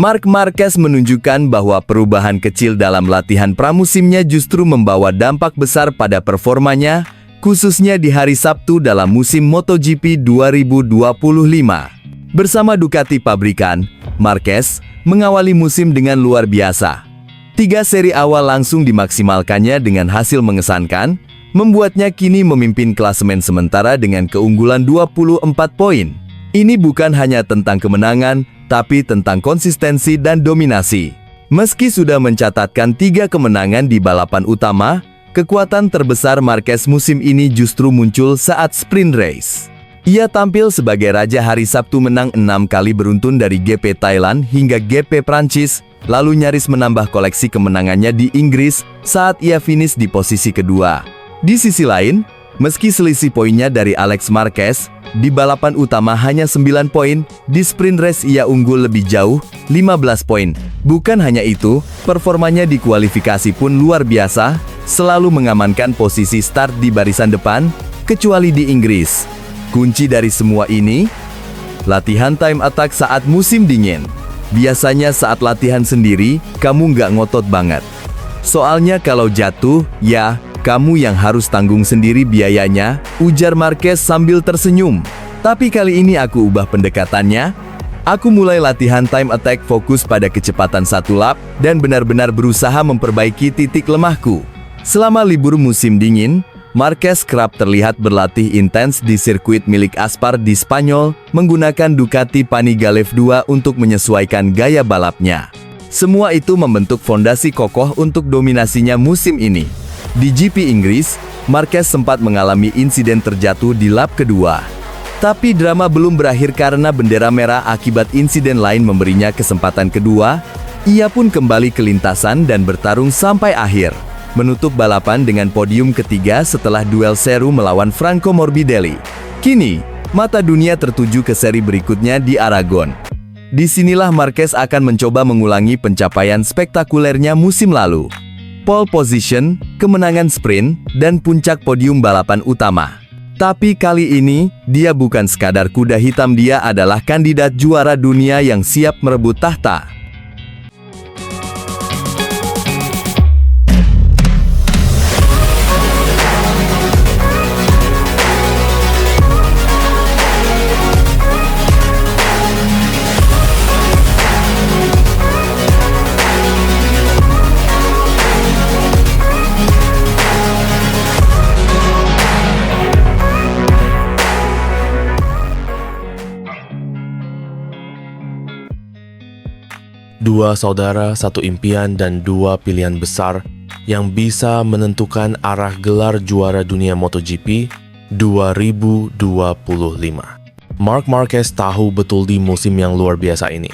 Marc Marquez menunjukkan bahwa perubahan kecil dalam latihan pramusimnya justru membawa dampak besar pada performanya, khususnya di hari Sabtu dalam musim MotoGP 2025. Bersama Ducati pabrikan, Marquez mengawali musim dengan luar biasa. 3 seri awal langsung dimaksimalkannya dengan hasil mengesankan, membuatnya kini memimpin klasemen sementara dengan keunggulan 24 poin. Ini bukan hanya tentang kemenangan, tapi tentang konsistensi dan dominasi. Meski sudah mencatatkan 3 kemenangan di balapan utama, kekuatan terbesar Marquez musim ini justru muncul saat sprint race. Ia tampil sebagai raja hari Sabtu, menang 6 kali beruntun dari GP Thailand hingga GP Prancis, lalu nyaris menambah koleksi kemenangannya di Inggris saat ia finish di posisi kedua. Di sisi lain, meski selisih poinnya dari Alex Marquez, di balapan utama hanya 9 poin, di sprint race ia unggul lebih jauh, 15 poin. Bukan hanya itu, performanya di kualifikasi pun luar biasa, selalu mengamankan posisi start di barisan depan, kecuali di Inggris. Kunci dari semua ini, latihan time attack saat musim dingin. Biasanya saat latihan sendiri, kamu nggak ngotot banget. Soalnya kalau jatuh, ya, kamu yang harus tanggung sendiri biayanya, ujar Marquez sambil tersenyum. Tapi kali ini aku ubah pendekatannya. Aku mulai latihan time attack fokus pada kecepatan 1 lap, dan benar-benar berusaha memperbaiki titik lemahku. Selama libur musim dingin, Marquez kerap terlihat berlatih intens di sirkuit milik Aspar di Spanyol, menggunakan Ducati Panigale F2 untuk menyesuaikan gaya balapnya. Semua itu membentuk fondasi kokoh untuk dominasinya musim ini. Di GP Inggris, Marquez sempat mengalami insiden terjatuh di lap kedua. Tapi drama belum berakhir karena bendera merah akibat insiden lain memberinya kesempatan kedua. Ia pun kembali ke lintasan dan bertarung sampai akhir, menutup balapan dengan podium ketiga setelah duel seru melawan Franco Morbidelli. Kini, mata dunia tertuju ke seri berikutnya di Aragon. Disinilah Marquez akan mencoba mengulangi pencapaian spektakulernya musim lalu. Pole position, kemenangan sprint, dan puncak podium balapan utama. Tapi kali ini, dia bukan sekadar kuda hitam, dia adalah kandidat juara dunia yang siap merebut tahta. Dua saudara, satu impian, dan 2 pilihan besar yang bisa menentukan arah gelar juara dunia MotoGP 2025. Marc Marquez tahu betul di musim yang luar biasa ini,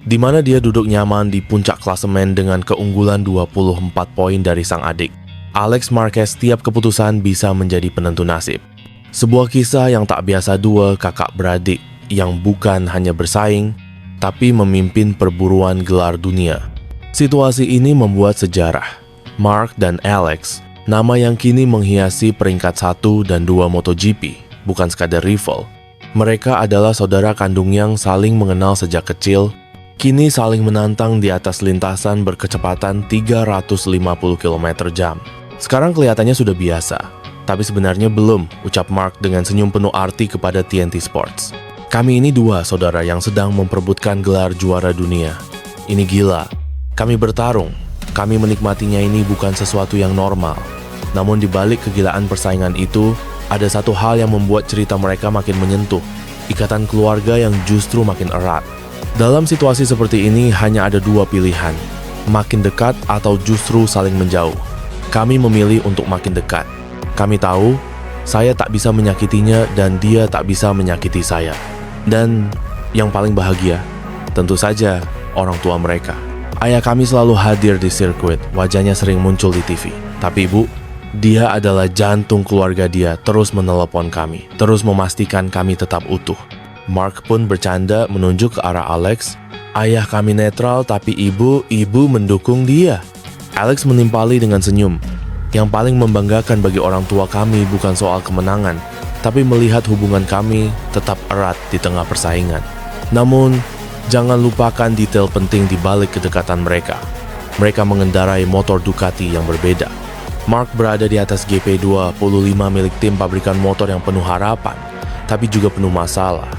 di mana dia duduk nyaman di puncak klasemen dengan keunggulan 24 poin dari sang adik. Alex Marquez, tiap keputusan bisa menjadi penentu nasib. Sebuah kisah yang tak biasa, 2 kakak beradik yang bukan hanya bersaing, tapi memimpin perburuan gelar dunia. Situasi ini membuat sejarah. Marc dan Alex, nama yang kini menghiasi peringkat 1 dan 2 MotoGP, bukan sekadar rival. Mereka adalah saudara kandung yang saling mengenal sejak kecil, kini saling menantang di atas lintasan berkecepatan 350 km/jam. Sekarang kelihatannya sudah biasa, tapi sebenarnya belum, ucap Marc dengan senyum penuh arti kepada TNT Sports. Kami ini 2 saudara yang sedang memperebutkan gelar juara dunia. Ini gila. Kami bertarung. Kami menikmatinya, ini bukan sesuatu yang normal. Namun di balik kegilaan persaingan itu, ada satu hal yang membuat cerita mereka makin menyentuh. Ikatan keluarga yang justru makin erat. Dalam situasi seperti ini hanya ada 2 pilihan. Makin dekat atau justru saling menjauh. Kami memilih untuk makin dekat. Kami tahu, saya tak bisa menyakitinya dan dia tak bisa menyakiti saya. Dan yang paling bahagia, tentu saja orang tua mereka. Ayah kami selalu hadir di sirkuit, wajahnya sering muncul di TV. Tapi ibu, dia adalah jantung keluarga, dia terus menelepon kami, terus memastikan kami tetap utuh. Marc pun bercanda menunjuk ke arah Alex. Ayah kami netral, tapi ibu mendukung dia. Alex menimpali dengan senyum. Yang paling membanggakan bagi orang tua kami bukan soal kemenangan, tapi melihat hubungan kami tetap erat di tengah persaingan. Namun, Jangan lupakan detail penting di balik kedekatan mereka. Mereka mengendarai motor Ducati yang berbeda. Mark berada di atas GP25 milik tim pabrikan motor yang penuh harapan, tapi juga penuh masalah.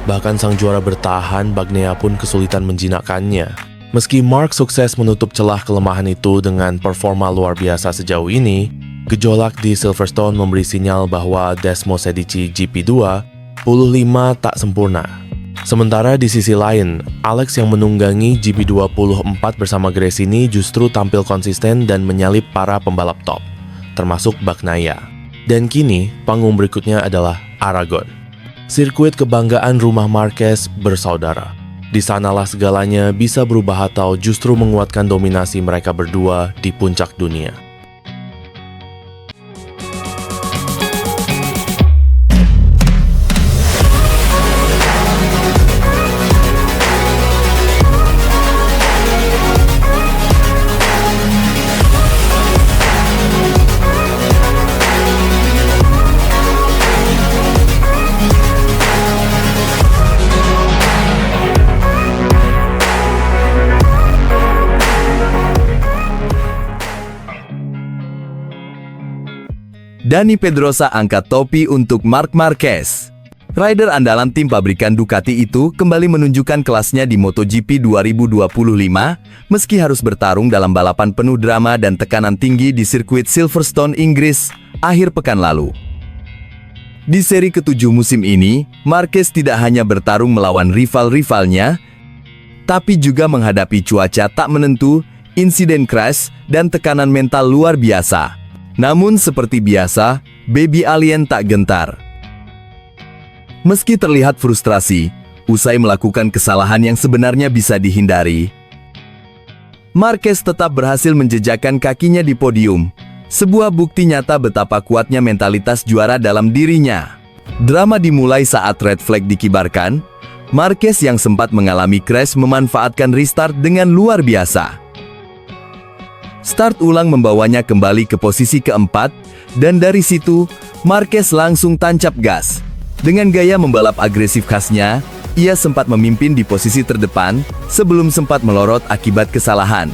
Bahkan sang juara bertahan, Bagnaia pun kesulitan menjinakkannya. Meski Mark sukses menutup celah kelemahan itu dengan performa luar biasa sejauh ini, gejolak di Silverstone memberi sinyal bahwa Desmos Edici GP2 25 tak sempurna. Sementara di sisi lain, Alex yang menunggangi GP24 bersama Gresini justru tampil konsisten dan menyalip para pembalap top, termasuk Bagnaia. Dan kini, panggung berikutnya adalah Aragon. Sirkuit kebanggaan rumah Marquez bersaudara. Di sanalah segalanya bisa berubah atau justru menguatkan dominasi mereka berdua di puncak dunia. Dani Pedrosa angkat topi untuk Marc Marquez. Rider andalan tim pabrikan Ducati itu kembali menunjukkan kelasnya di MotoGP 2025, meski harus bertarung dalam balapan penuh drama dan tekanan tinggi di sirkuit Silverstone, Inggris, akhir pekan lalu. Di seri ke-7 musim ini, Marquez tidak hanya bertarung melawan rival-rivalnya, tapi juga menghadapi cuaca tak menentu, insiden crash, dan tekanan mental luar biasa. Namun seperti biasa, Baby Alien tak gentar. Meski terlihat frustrasi, usai melakukan kesalahan yang sebenarnya bisa dihindari, Marquez tetap berhasil menjejakkan kakinya di podium. Sebuah bukti nyata betapa kuatnya mentalitas juara dalam dirinya. Drama dimulai saat red flag dikibarkan. Marquez yang sempat mengalami crash memanfaatkan restart dengan luar biasa. Start ulang membawanya kembali ke posisi keempat, dan dari situ, Marquez langsung tancap gas. Dengan gaya membalap agresif khasnya, ia sempat memimpin di posisi terdepan, sebelum sempat melorot akibat kesalahan.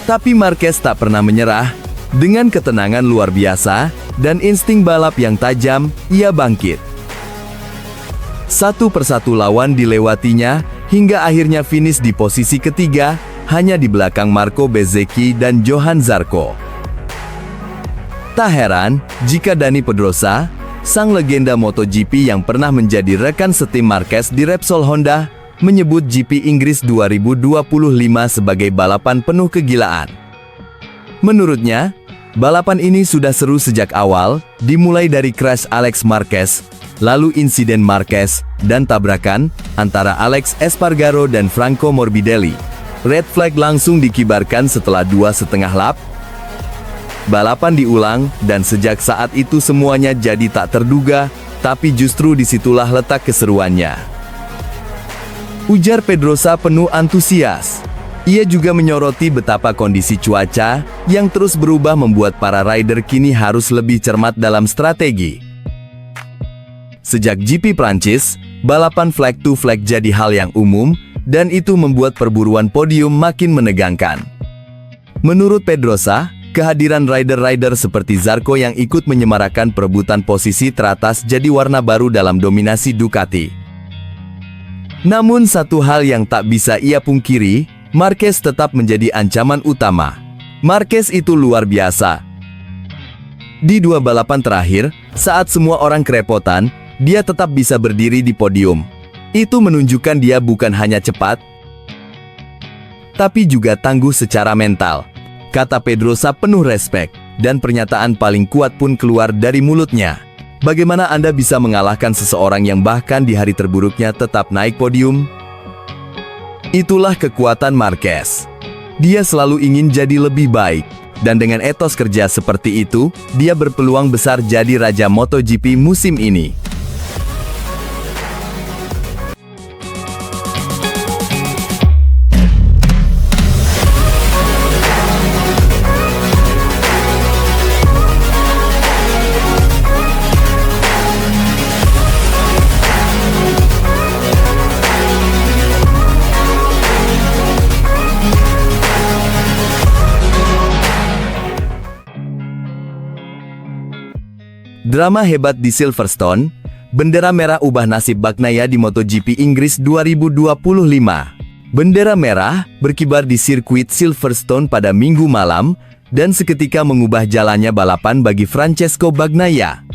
Tapi Marquez tak pernah menyerah. Dengan ketenangan luar biasa, dan insting balap yang tajam, ia bangkit. Satu persatu lawan dilewatinya, hingga akhirnya finish di posisi ketiga, hanya di belakang Marco Bezzecchi dan Johann Zarco. Tak heran jika Dani Pedrosa, sang legenda MotoGP yang pernah menjadi rekan setim Marquez di Repsol Honda, menyebut GP Inggris 2025 sebagai balapan penuh kegilaan. Menurutnya, balapan ini sudah seru sejak awal, dimulai dari crash Alex Marquez, lalu insiden Marquez, dan tabrakan antara Alex Espargaro dan Franco Morbidelli. Red flag langsung dikibarkan setelah 2,5 lap. Balapan diulang, dan sejak saat itu semuanya jadi tak terduga, tapi justru disitulah letak keseruannya. Ujar Pedrosa penuh antusias. Ia juga menyoroti betapa kondisi cuaca yang terus berubah membuat para rider kini harus lebih cermat dalam strategi. Sejak GP Prancis, balapan flag to flag jadi hal yang umum, dan itu membuat perburuan podium makin menegangkan. Menurut Pedrosa, kehadiran rider-rider seperti Zarco yang ikut menyemarakan perebutan posisi teratas jadi warna baru dalam dominasi Ducati. Namun satu hal yang tak bisa ia pungkiri, Marquez tetap menjadi ancaman utama. Marquez itu luar biasa. Di 2 balapan terakhir, saat semua orang kerepotan, dia tetap bisa berdiri di podium. Itu menunjukkan dia bukan hanya cepat, tapi juga tangguh secara mental, kata Pedrosa penuh respek, dan pernyataan paling kuat pun keluar dari mulutnya. Bagaimana Anda bisa mengalahkan seseorang yang bahkan di hari terburuknya tetap naik podium? Itulah kekuatan Marquez. Dia selalu ingin jadi lebih baik, dan dengan etos kerja seperti itu, dia berpeluang besar jadi raja MotoGP musim ini. Drama hebat di Silverstone, bendera merah ubah nasib Bagnaia di MotoGP Inggris 2025. Bendera merah berkibar di sirkuit Silverstone pada Minggu malam dan seketika mengubah jalannya balapan bagi Francesco Bagnaia.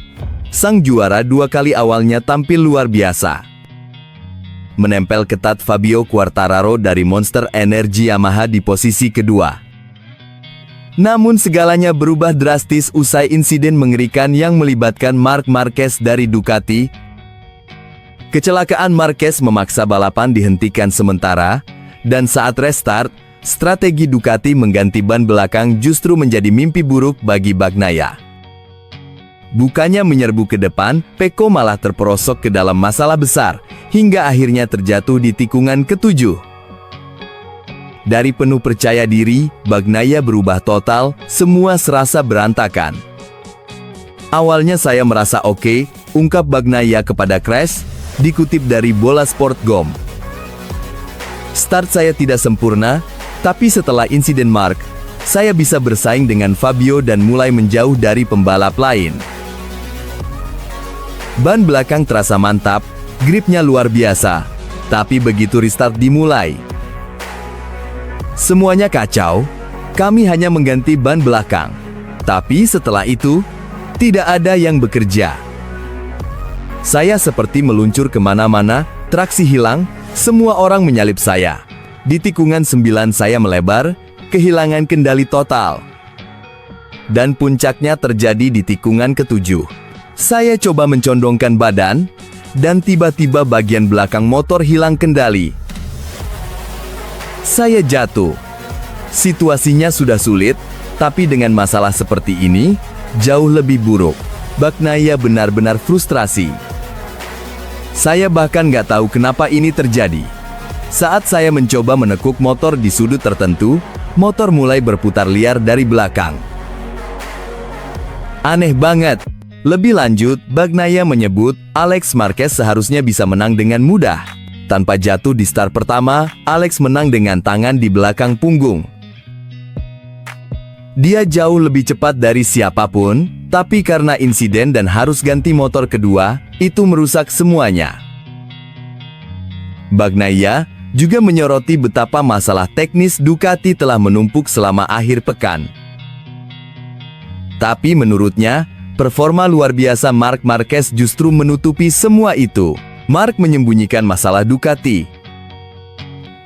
Sang juara 2 kali awalnya tampil luar biasa, menempel ketat Fabio Quartararo dari Monster Energy Yamaha di posisi kedua. Namun segalanya berubah drastis usai insiden mengerikan yang melibatkan Marc Marquez dari Ducati. Kecelakaan Marquez memaksa balapan dihentikan sementara, dan saat restart, strategi Ducati mengganti ban belakang justru menjadi mimpi buruk bagi Bagnaia. Bukannya menyerbu ke depan, Pecco malah terperosok ke dalam masalah besar, hingga akhirnya terjatuh di tikungan ke-7. Dari penuh percaya diri, Bagnaia berubah total, semua serasa berantakan. Awalnya saya merasa oke, ungkap Bagnaia kepada Crash, dikutip dari Bola Sport.com. Start saya tidak sempurna, tapi setelah insiden Marc, saya bisa bersaing dengan Fabio dan mulai menjauh dari pembalap lain. Ban belakang terasa mantap, gripnya luar biasa, tapi begitu restart dimulai, semuanya kacau. Kami hanya mengganti ban belakang, tapi setelah itu, tidak ada yang bekerja. Saya seperti meluncur kemana-mana, traksi hilang, semua orang menyalip saya. Di tikungan 9 saya melebar, kehilangan kendali total. Dan puncaknya terjadi di tikungan ke-7. Saya coba mencondongkan badan, dan tiba-tiba bagian belakang motor hilang kendali. Saya jatuh. Situasinya sudah sulit, tapi dengan masalah seperti ini, jauh lebih buruk. Bagnaia benar-benar frustrasi. Saya bahkan nggak tahu kenapa ini terjadi. Saat saya mencoba menekuk motor di sudut tertentu, motor mulai berputar liar dari belakang. Aneh banget. Lebih lanjut, Bagnaia menyebut Alex Marquez seharusnya bisa menang dengan mudah. Tanpa jatuh di start pertama, Alex menang dengan tangan di belakang punggung. Dia jauh lebih cepat dari siapapun, tapi karena insiden dan harus ganti motor kedua, itu merusak semuanya. Bagnaia juga menyoroti betapa masalah teknis Ducati telah menumpuk selama akhir pekan. Tapi menurutnya, performa luar biasa Marc Marquez justru menutupi semua itu. Marc menyembunyikan masalah Ducati.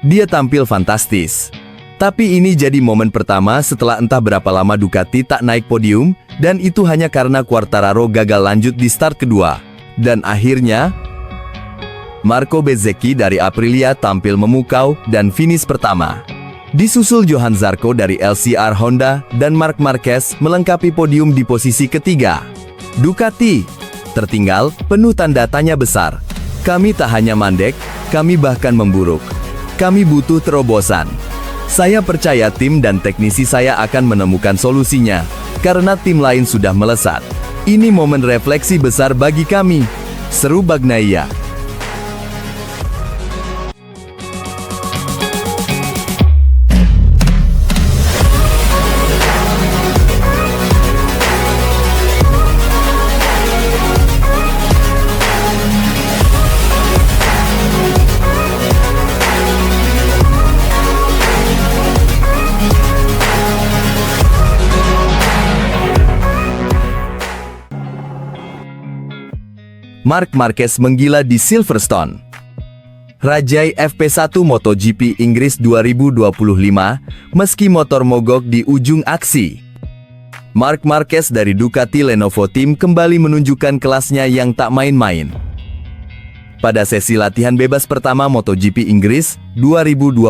Dia tampil fantastis. Tapi ini jadi momen pertama setelah entah berapa lama Ducati tak naik podium, dan itu hanya karena Quartararo gagal lanjut di start kedua. Dan akhirnya, Marco Bezzecchi dari Aprilia tampil memukau dan finish pertama. Disusul Johann Zarco dari LCR Honda dan Marc Marquez melengkapi podium di posisi ketiga. Ducati tertinggal, penuh tanda tanya besar. Kami tak hanya mandek, kami bahkan memburuk. Kami butuh terobosan. Saya percaya tim dan teknisi saya akan menemukan solusinya, karena tim lain sudah melesat. Ini momen refleksi besar bagi kami, seru Bagnaia. Marc Marquez menggila di Silverstone. Rajai FP1 MotoGP Inggris 2025, meski motor mogok di ujung aksi. Marc Marquez dari Ducati Lenovo Team kembali menunjukkan kelasnya yang tak main-main. Pada sesi latihan bebas pertama MotoGP Inggris 2025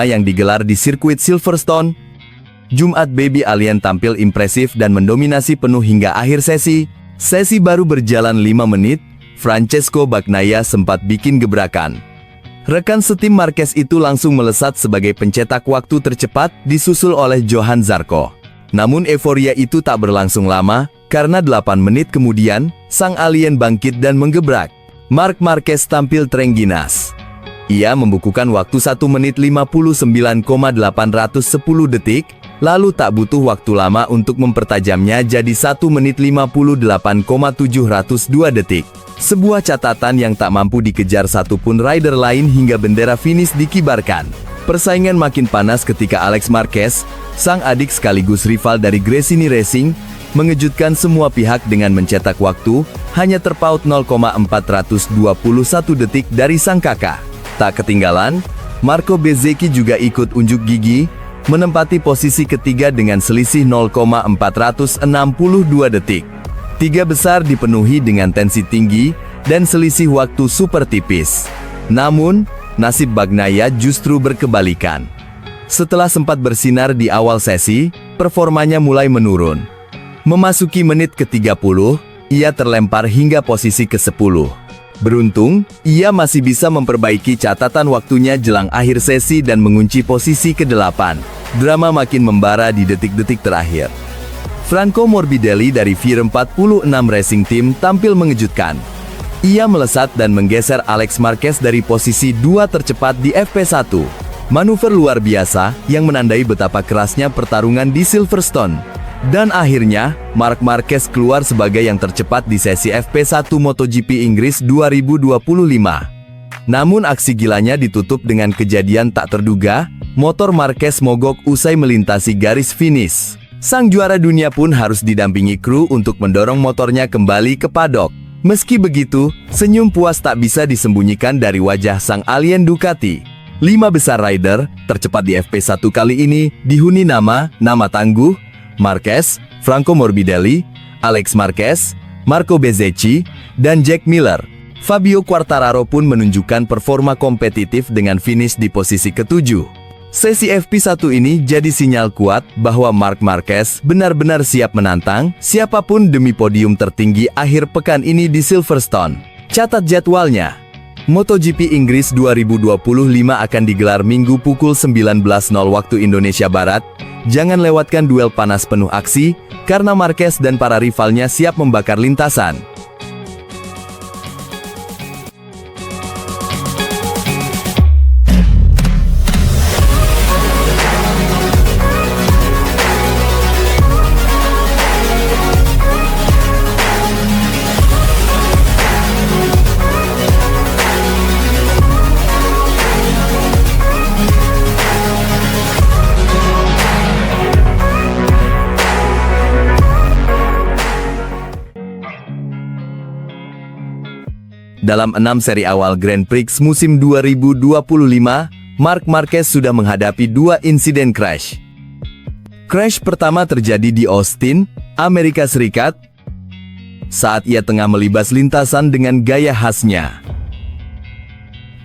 yang digelar di sirkuit Silverstone, Jumat Baby Alien tampil impresif dan mendominasi penuh hingga akhir sesi. Sesi baru berjalan 5 menit, Francesco Bagnaia sempat bikin gebrakan. Rekan setim Marquez itu langsung melesat sebagai pencetak waktu tercepat, disusul oleh Johann Zarco. Namun euforia itu tak berlangsung lama, karena 8 menit kemudian, sang alien bangkit dan menggebrak. Marc Marquez tampil terengginas. Ia membukukan waktu 1 menit 59,810 detik, lalu tak butuh waktu lama untuk mempertajamnya jadi 1 menit 58,702 detik. Sebuah catatan yang tak mampu dikejar satupun rider lain hingga bendera finish dikibarkan. Persaingan makin panas ketika Alex Marquez, sang adik sekaligus rival dari Gresini Racing, mengejutkan semua pihak dengan mencetak waktu hanya terpaut 0,421 detik dari sang kakak. Tak ketinggalan, Marco Bezzecchi juga ikut unjuk gigi, menempati posisi ketiga dengan selisih 0,462 detik. Tiga besar dipenuhi dengan tensi tinggi dan selisih waktu super tipis. Namun, nasib Bagnaia justru berkebalikan. Setelah sempat bersinar di awal sesi, performanya mulai menurun. Memasuki menit ke-30, ia terlempar hingga posisi ke-10. Beruntung, ia masih bisa memperbaiki catatan waktunya jelang akhir sesi dan mengunci posisi ke-8. Drama makin membara di detik-detik terakhir. Franco Morbidelli dari VR46 Racing Team tampil mengejutkan. Ia melesat dan menggeser Alex Marquez dari posisi 2 tercepat di FP1. Manuver luar biasa yang menandai betapa kerasnya pertarungan di Silverstone. Dan akhirnya, Marc Marquez keluar sebagai yang tercepat di sesi FP1 MotoGP Inggris 2025. Namun aksi gilanya ditutup dengan kejadian tak terduga, motor Marquez mogok usai melintasi garis finish. Sang juara dunia pun harus didampingi kru untuk mendorong motornya kembali ke paddock. Meski begitu, senyum puas tak bisa disembunyikan dari wajah sang alien Ducati. 5 besar rider, tercepat di FP1 kali ini, dihuni nama tangguh, Marquez, Franco Morbidelli, Alex Marquez, Marco Bezzecchi, dan Jack Miller. Fabio Quartararo pun menunjukkan performa kompetitif dengan finish di posisi ke-7. Sesi FP1 ini jadi sinyal kuat bahwa Marc Marquez benar-benar siap menantang siapapun demi podium tertinggi akhir pekan ini di Silverstone. Catat jadwalnya. MotoGP Inggris 2025 akan digelar Minggu pukul 19.00 waktu Indonesia Barat. Jangan lewatkan duel panas penuh aksi, karena Marquez dan para rivalnya siap membakar lintasan. Dalam 6 seri awal Grand Prix musim 2025, Marc Marquez sudah menghadapi 2 insiden crash. Crash pertama terjadi di Austin, Amerika Serikat, saat ia tengah melibas lintasan dengan gaya khasnya.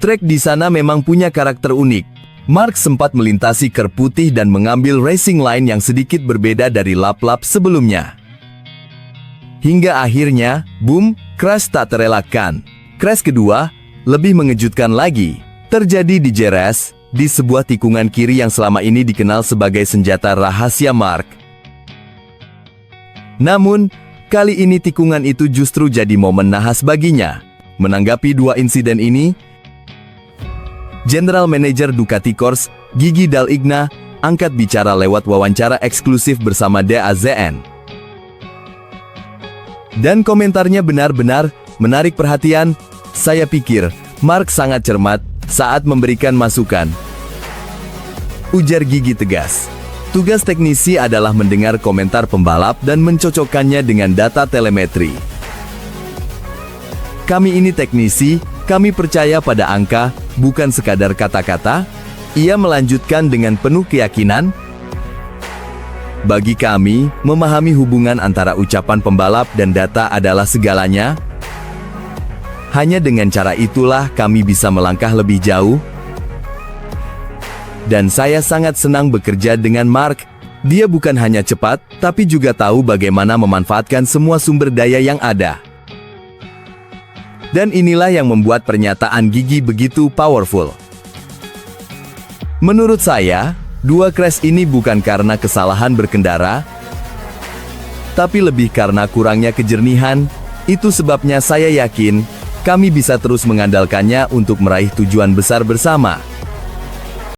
Trek di sana memang punya karakter unik. Marc sempat melintasi kerb putih dan mengambil racing line yang sedikit berbeda dari lap-lap sebelumnya. Hingga akhirnya, boom, crash tak terelakkan. Crash kedua, lebih mengejutkan lagi, terjadi di Jerez, di sebuah tikungan kiri yang selama ini dikenal sebagai senjata rahasia Marc. Namun, kali ini tikungan itu justru jadi momen nahas baginya. Menanggapi 2 insiden ini, General Manager Ducati Corse, Gigi Dall'Igna, angkat bicara lewat wawancara eksklusif bersama DAZN. Dan komentarnya benar-benar menarik perhatian. Saya pikir, Marc sangat cermat saat memberikan masukan. Ujar Gigi tegas. Tugas teknisi adalah mendengar komentar pembalap dan mencocokkannya dengan data telemetri. Kami ini teknisi, kami percaya pada angka, bukan sekadar kata-kata. Ia melanjutkan dengan penuh keyakinan. Bagi kami, memahami hubungan antara ucapan pembalap dan data adalah segalanya. Hanya dengan cara itulah kami bisa melangkah lebih jauh. Dan saya sangat senang bekerja dengan Marc. Dia bukan hanya cepat, tapi juga tahu bagaimana memanfaatkan semua sumber daya yang ada. Dan inilah yang membuat pernyataan Gigi begitu powerful. Menurut saya, 2 crash ini bukan karena kesalahan berkendara, tapi lebih karena kurangnya kejernihan. Itu sebabnya saya yakin kami bisa terus mengandalkannya untuk meraih tujuan besar bersama.